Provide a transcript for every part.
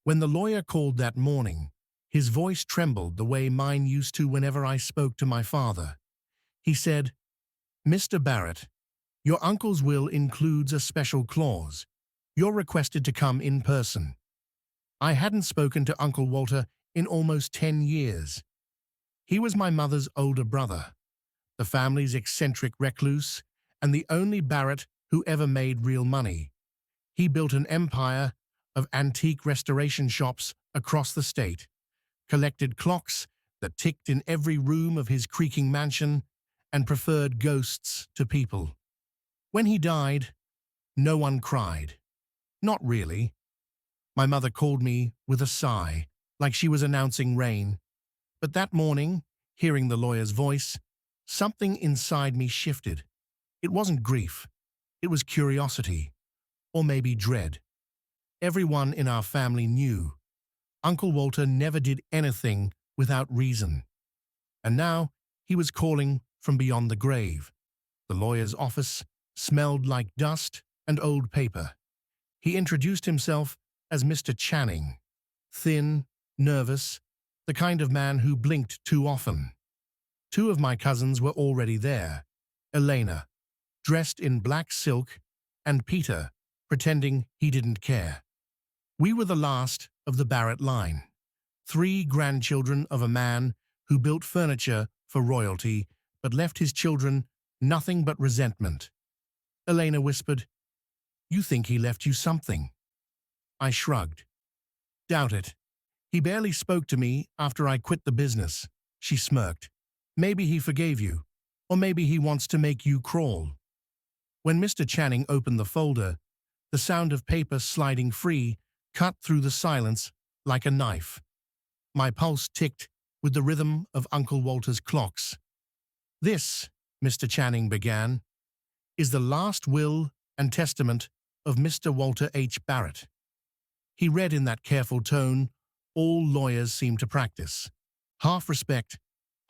When the lawyer called that morning, his voice trembled the way mine used to whenever I spoke to my father. He said, "Mr. Barrett, your uncle's will includes a special clause. You're requested to come in person." I hadn't spoken to Uncle Walter in almost 10 years. He was my mother's older brother, the family's eccentric recluse, and the only Barrett who ever made real money. He built an empire of antique restoration shops across the state, collected clocks that ticked in every room of his creaking mansion, and preferred ghosts to people. When he died, no one cried. Not really. My mother called me with a sigh, like she was announcing rain. But that morning, hearing the lawyer's voice, something inside me shifted. It wasn't grief. It was curiosity, or maybe dread. Everyone in our family knew Uncle Walter never did anything without reason. And now he was calling from beyond the grave. The lawyer's office smelled like dust and old paper. He introduced himself as Mr. Channing, thin, nervous, the kind of man who blinked too often. Two of my cousins were already there, Elena, dressed in black silk, and Peter, pretending he didn't care. We were the last of the Barrett line, 3 grandchildren of a man who built furniture for royalty but left his children nothing but resentment. Elena whispered, "You think he left you something?" I shrugged. "Doubt it. He barely spoke to me after I quit the business." She smirked. "Maybe he forgave you, or maybe he wants to make you crawl." When Mr. Channing opened the folder, the sound of paper sliding free cut through the silence like a knife. My pulse ticked with the rhythm of Uncle Walter's clocks. "This," Mr. Channing began, "is the last will and testament of Mr. Walter H. Barrett." He read in that careful tone all lawyers seem to practice, half respect,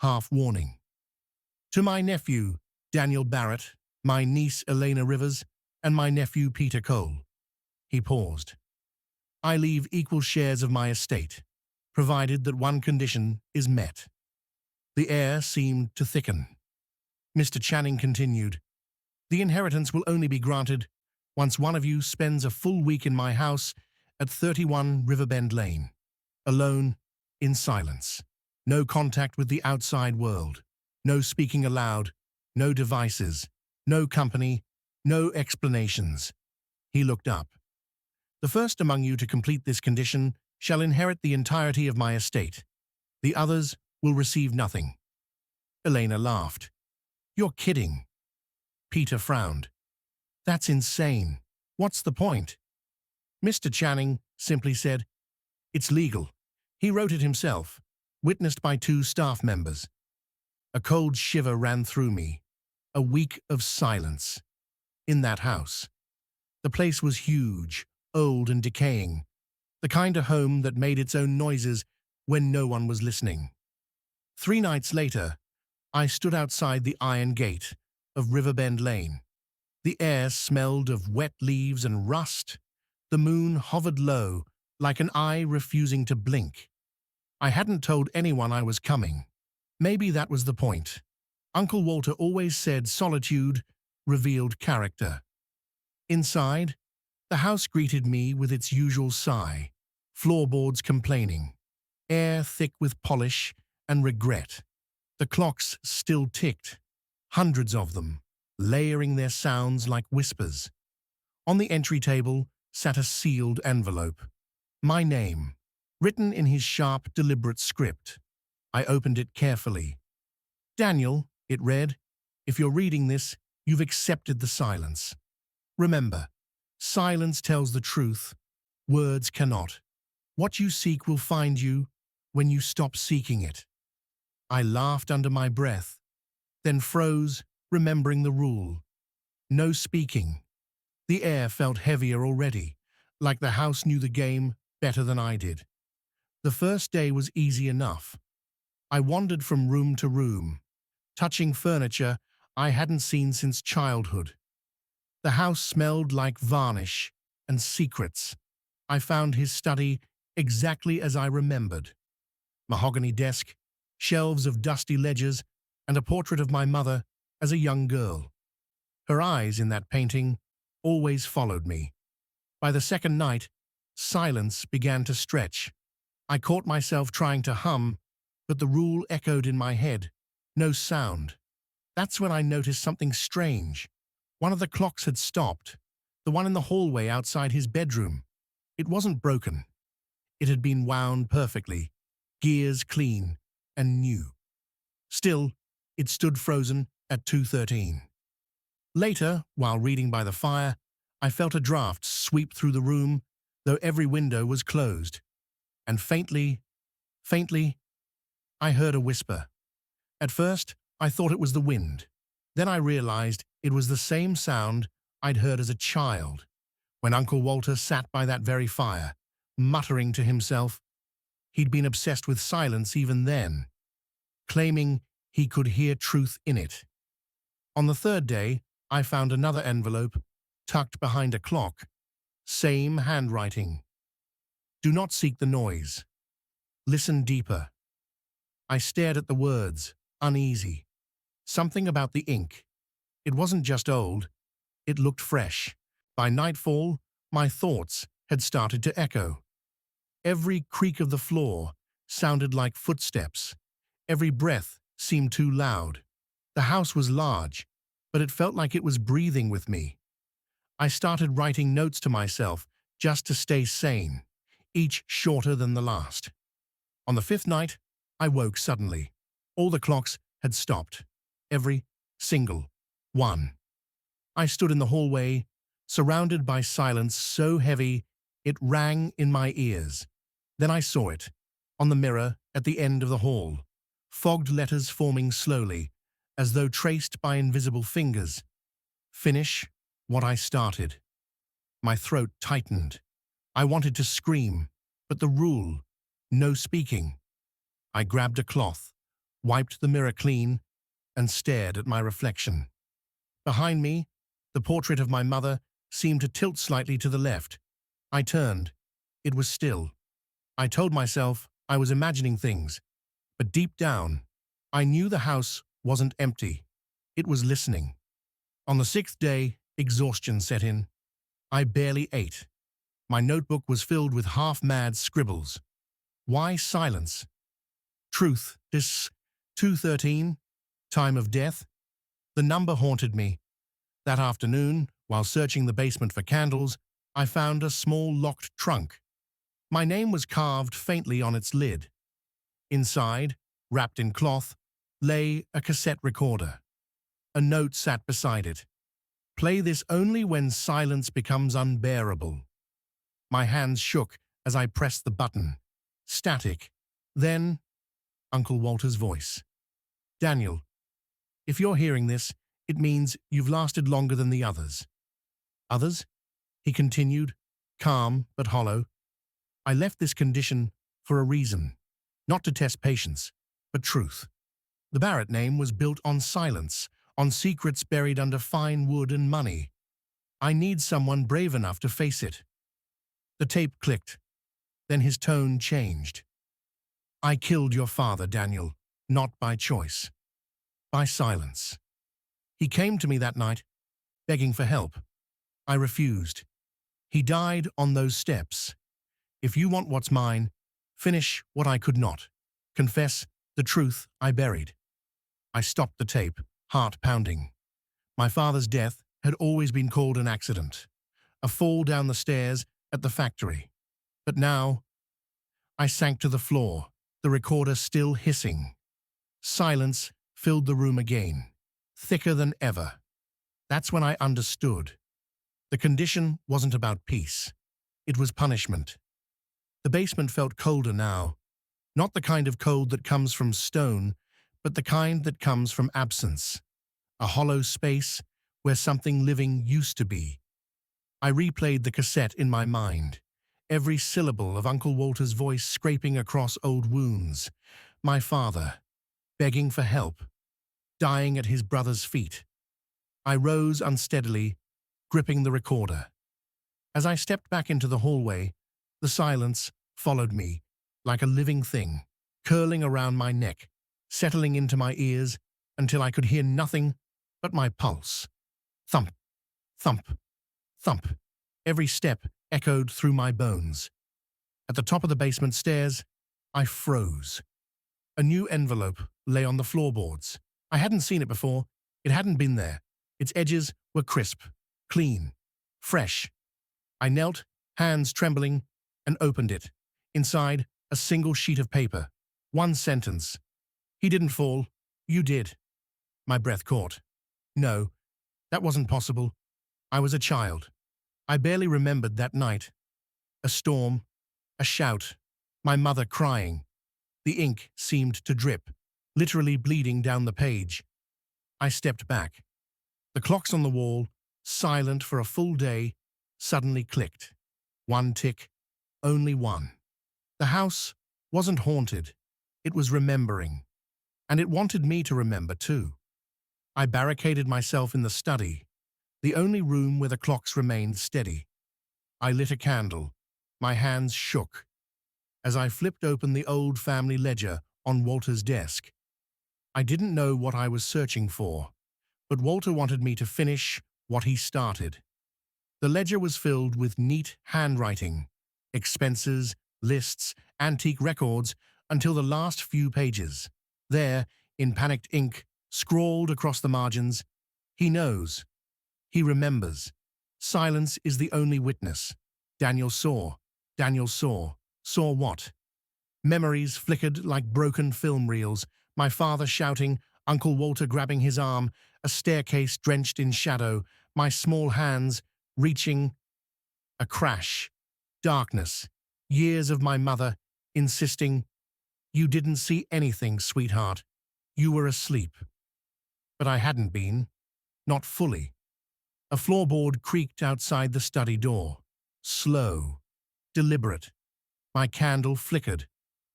half warning. "To my nephew, Daniel Barrett, my niece Elena Rivers, and my nephew Peter Cole." He paused. "I leave equal shares of my estate, provided that one condition is met." The air seemed to thicken. Mr. Channing continued, "The inheritance will only be granted once one of you spends a full week in my house at 31 Riverbend Lane, alone, in silence. No contact with the outside world, no speaking aloud, no devices, no company, no explanations." He looked up. "The first among you to complete this condition shall inherit the entirety of my estate. The others will receive nothing." Elena laughed. "You're kidding." Peter frowned. "That's insane. What's the point?" Mr. Channing simply said, "It's legal. He wrote it himself, witnessed by 2 staff members." A cold shiver ran through me. A week of silence. In that house. The place was huge, old and decaying, the kind of home that made its own noises when no one was listening. 3 nights later, I stood outside the iron gate of Riverbend Lane. The air smelled of wet leaves and rust. The moon hovered low, like an eye refusing to blink. I hadn't told anyone I was coming. Maybe that was the point. Uncle Walter always said solitude revealed character. Inside, the house greeted me with its usual sigh, floorboards complaining, air thick with polish and regret. The clocks still ticked, hundreds of them, layering their sounds like whispers. On the entry table sat a sealed envelope. My name, written in his sharp, deliberate script. I opened it carefully. "Daniel," it read, "if you're reading this, you've accepted the silence. Remember, silence tells the truth. Words cannot. What you seek will find you when you stop seeking it." I laughed under my breath, then froze, remembering the rule. No speaking. The air felt heavier already, like the house knew the game better than I did. The first day was easy enough. I wandered from room to room, touching furniture I hadn't seen since childhood. The house smelled like varnish and secrets. I found his study exactly as I remembered. Mahogany desk, shelves of dusty ledgers, and a portrait of my mother as a young girl. Her eyes in that painting always followed me. By the second night, silence began to stretch. I caught myself trying to hum, but the rule echoed in my head. No sound. That's when I noticed something strange. One of the clocks had stopped, the one in the hallway outside his bedroom. It wasn't broken. It had been wound perfectly, gears clean and new. Still, it stood frozen at 2:13. Later, while reading by the fire, I felt a draft sweep through the room, though every window was closed. And faintly, I heard a whisper. At first, I thought it was the wind. Then I realized it was the same sound I'd heard as a child, when Uncle Walter sat by that very fire, muttering to himself. He'd been obsessed with silence even then, claiming he could hear truth in it. On the third day, I found another envelope, tucked behind a clock. Same handwriting. Do not seek the noise. Listen deeper. I stared at the words, uneasy. Something about the ink. It wasn't just old. It looked fresh. By nightfall, my thoughts had started to echo. Every creak of the floor sounded like footsteps. Every breath seemed too loud. The house was large, but it felt like it was breathing with me. I started writing notes to myself just to stay sane, each shorter than the last. On the fifth night, I woke suddenly. All the clocks had stopped. Every single one. I stood in the hallway, surrounded by silence so heavy it rang in my ears. Then I saw it, on the mirror at the end of the hall, fogged letters forming slowly, as though traced by invisible fingers. Finish what I started. My throat tightened. I wanted to scream, but the rule, no speaking. I grabbed a cloth, wiped the mirror clean, and stared at my reflection. Behind me, the portrait of my mother seemed to tilt slightly to the left. I turned. It was still. I told myself I was imagining things, but deep down, I knew the house wasn't empty. It was listening. On the sixth day, exhaustion set in. I barely ate. My notebook was filled with half-mad scribbles. Why silence? Truth, this 2:13, time of death. The number haunted me. That afternoon, while searching the basement for candles, I found a small locked trunk. My name was carved faintly on its lid. Inside, wrapped in cloth, lay a cassette recorder. A note sat beside it. Play this only when silence becomes unbearable. My hands shook as I pressed the button. Static. Then, Uncle Walter's voice. Daniel, if you're hearing this, it means you've lasted longer than the others. Others? He continued, calm but hollow. I left this condition for a reason. Not to test patience, but truth. The Barrett name was built on silence, on secrets buried under fine wood and money. I need someone brave enough to face it. The tape clicked. Then his tone changed. I killed your father, Daniel, not by choice. By silence. He came to me that night, begging for help. I refused. He died on those steps. If you want what's mine, finish what I could not. Confess the truth I buried. I stopped the tape, heart pounding. My father's death had always been called an accident, a fall down the stairs at the factory. But now, I sank to the floor, the recorder still hissing. Silence filled the room again, thicker than ever. That's when I understood. The condition wasn't about peace. It was punishment. The basement felt colder now, not the kind of cold that comes from stone, but the kind that comes from absence. A hollow space where something living used to be. I replayed the cassette in my mind, every syllable of Uncle Walter's voice scraping across old wounds. My father, begging for help, dying at his brother's feet. I rose unsteadily, gripping the recorder. As I stepped back into the hallway, the silence followed me like a living thing, curling around my neck, settling into my ears until I could hear nothing but my pulse. Thump, thump, thump. Every step echoed through my bones. At the top of the basement stairs, I froze. A new envelope lay on the floorboards. I hadn't seen it before. It hadn't been there. Its edges were crisp, clean, fresh. I knelt, hands trembling, and opened it. Inside, a single sheet of paper. One sentence. "He didn't fall. You did." My breath caught. No, that wasn't possible. I was a child. I barely remembered that night. A storm, a shout, my mother crying. The ink seemed to drip, literally bleeding down the page. I stepped back. The clocks on the wall, silent for a full day, suddenly clicked. One tick, only one. The house wasn't haunted. It was remembering. And it wanted me to remember too. I barricaded myself in the study, the only room where the clocks remained steady. I lit a candle. My hands shook. As I flipped open the old family ledger on Walter's desk, I didn't know what I was searching for, but Walter wanted me to finish what he started. The ledger was filled with neat handwriting, expenses, lists, antique records, until the last few pages. There, in panicked ink, scrawled across the margins, "He knows. He remembers. Silence is the only witness. Daniel saw. Daniel saw. Saw what?" Memories flickered like broken film reels, my father shouting, Uncle Walter grabbing his arm, a staircase drenched in shadow, my small hands reaching. A crash. Darkness. Years of my mother insisting, "You didn't see anything, sweetheart. You were asleep." But I hadn't been. Not fully. A floorboard creaked outside the study door. Slow. Deliberate. My candle flickered.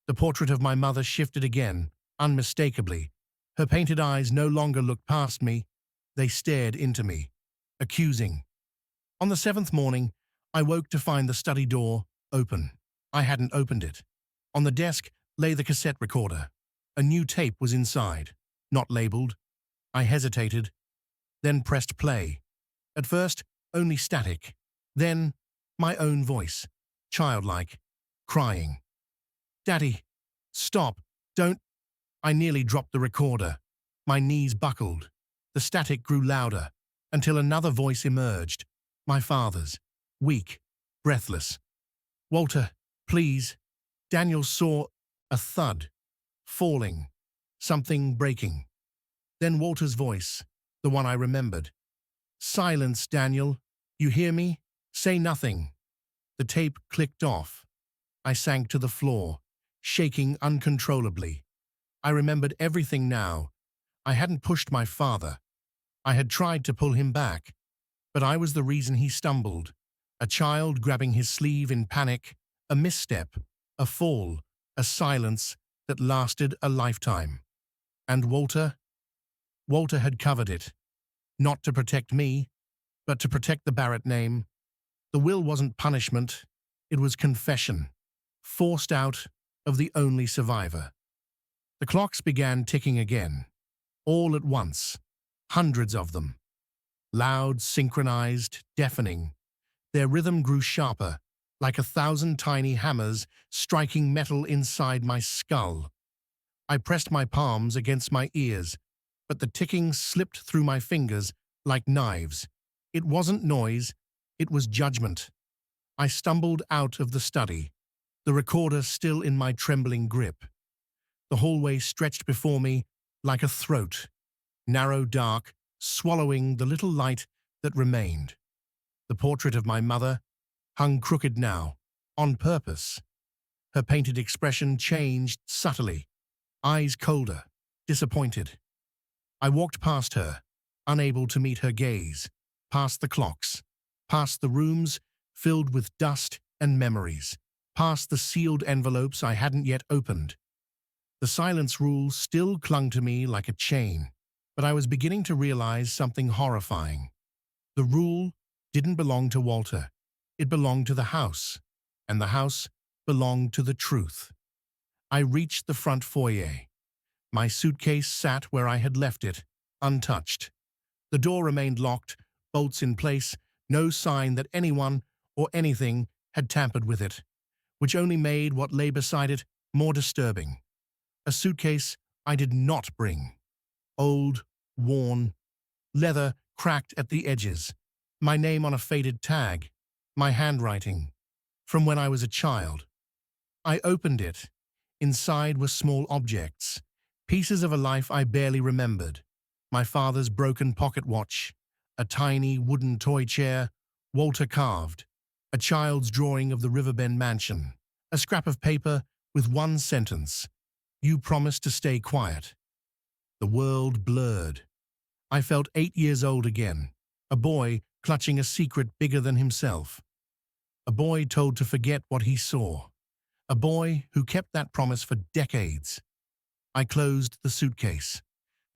The portrait of my mother shifted again, unmistakably. Her painted eyes no longer looked past me. They stared into me, accusing. On the 7th morning, I woke to find the study door open. I hadn't opened it. On the desk lay the cassette recorder. A new tape was inside, not labeled. I hesitated, then pressed play. At first, only static. Then, my own voice, childlike, crying. "Daddy, stop, don't." I nearly dropped the recorder. My knees buckled. The static grew louder, until another voice emerged, my father's, weak, breathless. "Walter, please." Daniel saw a thud, falling, something breaking. Then Walter's voice, the one I remembered. "Silence, Daniel. You hear me? Say nothing." The tape clicked off. I sank to the floor, shaking uncontrollably. I remembered everything now. I hadn't pushed my father. I had tried to pull him back, but I was the reason he stumbled. A child grabbing his sleeve in panic, a misstep, a fall, a silence that lasted a lifetime. And Walter? Walter had covered it. Not to protect me, but to protect the Barrett name. The will wasn't punishment, it was confession, forced out of the only survivor. The clocks began ticking again, all at once, hundreds of them. Loud, synchronized, deafening. Their rhythm grew sharper, like 1,000 tiny hammers striking metal inside my skull. I pressed my palms against my ears, but the ticking slipped through my fingers like knives. It wasn't noise, it was judgment. I stumbled out of the study, the recorder still in my trembling grip. The hallway stretched before me like a throat, narrow, dark, swallowing the little light that remained. The portrait of my mother hung crooked now, on purpose. Her painted expression changed subtly, eyes colder, disappointed. I walked past her, unable to meet her gaze, past the clocks, past the rooms filled with dust and memories, past the sealed envelopes I hadn't yet opened. The silence rule still clung to me like a chain, but I was beginning to realize something horrifying. The rule didn't belong to Walter. It belonged to the house, and the house belonged to the truth. I reached the front foyer. My suitcase sat where I had left it, untouched. The door remained locked, bolts in place, no sign that anyone or anything had tampered with it, which only made what lay beside it more disturbing. A suitcase I did not bring. Old, worn, leather cracked at the edges, my name on a faded tag, my handwriting, from when I was a child. I opened it. Inside were small objects, pieces of a life I barely remembered. My father's broken pocket watch, a tiny wooden toy chair, Walter carved, a child's drawing of the Riverbend mansion, a scrap of paper with one sentence, "You promised to stay quiet." The world blurred. I felt 8 years old again, a boy clutching a secret bigger than himself. A boy told to forget what he saw. A boy who kept that promise for decades. I closed the suitcase.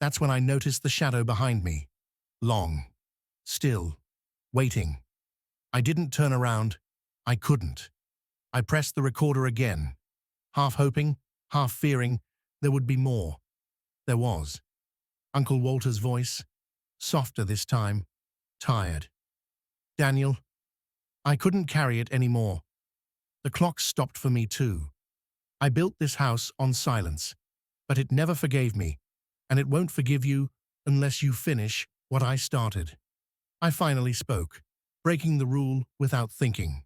That's when I noticed the shadow behind me. Long. Still. Waiting. I didn't turn around. I couldn't. I pressed the recorder again, half hoping, half fearing there would be more. There was. Uncle Walter's voice, softer this time, tired. "Daniel, I couldn't carry it anymore. The clock stopped for me too. I built this house on silence, but it never forgave me, and it won't forgive you unless you finish what I started." I finally spoke, breaking the rule without thinking.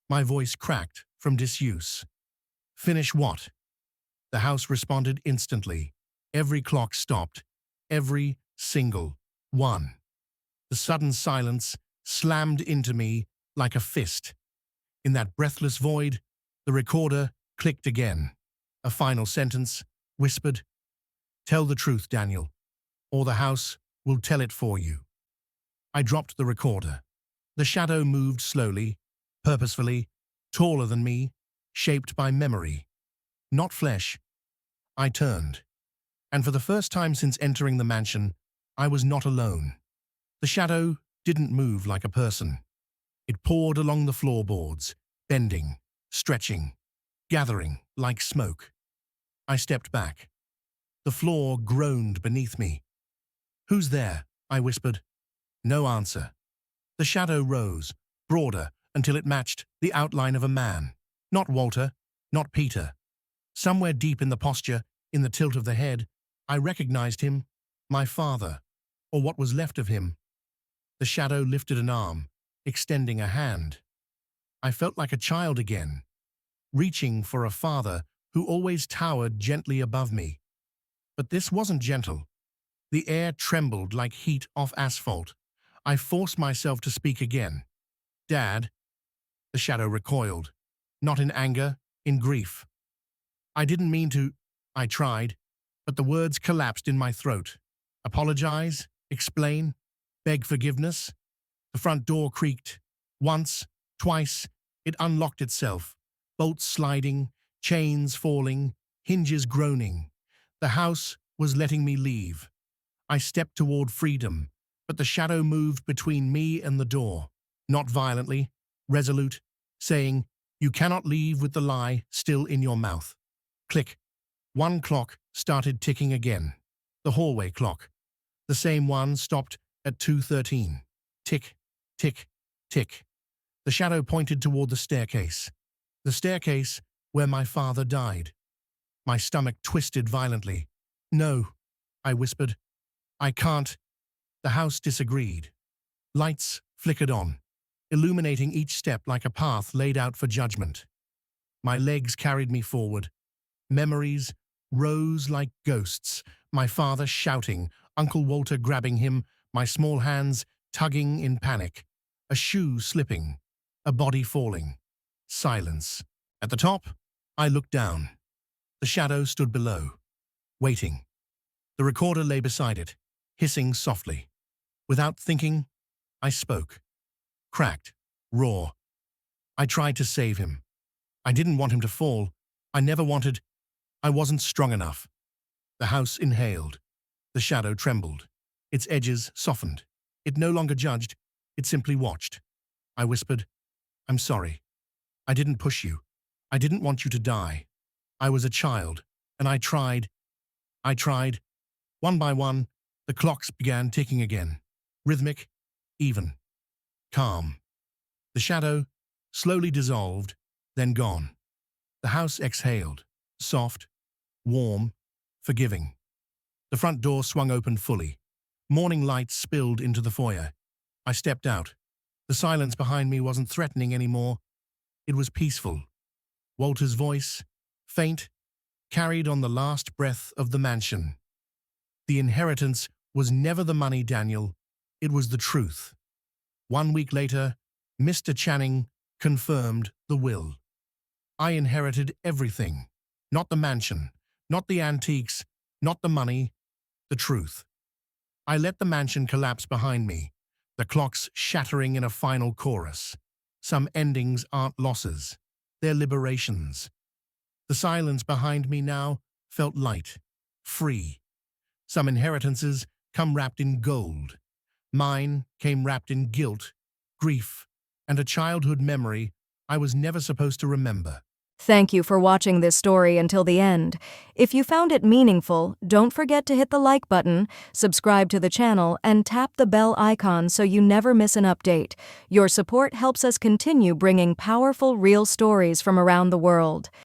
My voice cracked from disuse. "Finish what?" The house responded instantly. Every clock stopped. Every single one. The sudden silence slammed into me like a fist. In that breathless void, the recorder clicked again. A final sentence, whispered, "Tell the truth, Daniel, or the house will tell it for you." I dropped the recorder. The shadow moved slowly, purposefully, taller than me, shaped by memory, not flesh. I turned, and for the first time since entering the mansion, I was not alone. The shadow didn't move like a person. It poured along the floorboards, bending, stretching, gathering like smoke. I stepped back. The floor groaned beneath me. "Who's there?" I whispered. No answer. The shadow rose, broader, until it matched the outline of a man. Not Walter, not Peter. Somewhere deep in the posture, in the tilt of the head, I recognized him, my father, or what was left of him. The shadow lifted an arm, extending a hand. I felt like a child again, reaching for a father who always towered gently above me. But this wasn't gentle. The air trembled like heat off asphalt. I forced myself to speak again. "Dad." The shadow recoiled, not in anger, in grief. "I didn't mean to," I tried, but the words collapsed in my throat. Apologize, explain, beg forgiveness. The front door creaked. Once, twice, it unlocked itself, bolts sliding, chains falling, hinges groaning. The house was letting me leave. I stepped toward freedom, but the shadow moved between me and the door, not violently, resolute, saying, "You cannot leave with the lie still in your mouth." Click. One clock started ticking again. The hallway clock. The same one stopped at 2:13. Tick, tick, tick. The shadow pointed toward the staircase. The staircase where my father died. My stomach twisted violently. "No," I whispered. "I can't." The house disagreed. Lights flickered on, illuminating each step like a path laid out for judgment. My legs carried me forward. Memories rose like ghosts, my father shouting, Uncle Walter grabbing him, my small hands tugging in panic, a shoe slipping, a body falling. Silence. At the top, I looked down. The shadow stood below, waiting. The recorder lay beside it, hissing softly. Without thinking, I spoke. Cracked, raw. I tried to save him. I didn't want him to fall. I wasn't strong enough. The house inhaled. The shadow trembled. Its edges softened. It no longer judged. It simply watched. I whispered, "I'm sorry. I didn't push you. I didn't want you to die. I was a child, and I tried. I tried. One by one, the clocks began ticking again. Rhythmic, even, calm. The shadow slowly dissolved, then gone. The house exhaled, soft, warm, forgiving. The front door swung open fully. Morning light spilled into the foyer. I stepped out. The silence behind me wasn't threatening anymore. It was peaceful. Walter's voice, faint, carried on the last breath of the mansion. The inheritance was never the money, Daniel. It was the truth. 1 week later, Mr. Channing confirmed the will. I inherited everything. Not the mansion, not the antiques, not the money, the truth. I let the mansion collapse behind me, the clocks shattering in a final chorus. Some endings aren't losses, they're liberations. The silence behind me now felt light, free. Some inheritances come wrapped in gold. Mine came wrapped in guilt, grief, and a childhood memory I was never supposed to remember. Thank you for watching this story until the end. If you found it meaningful, don't forget to hit the like button, subscribe to the channel, and tap the bell icon so you never miss an update. Your support helps us continue bringing powerful, real stories from around the world.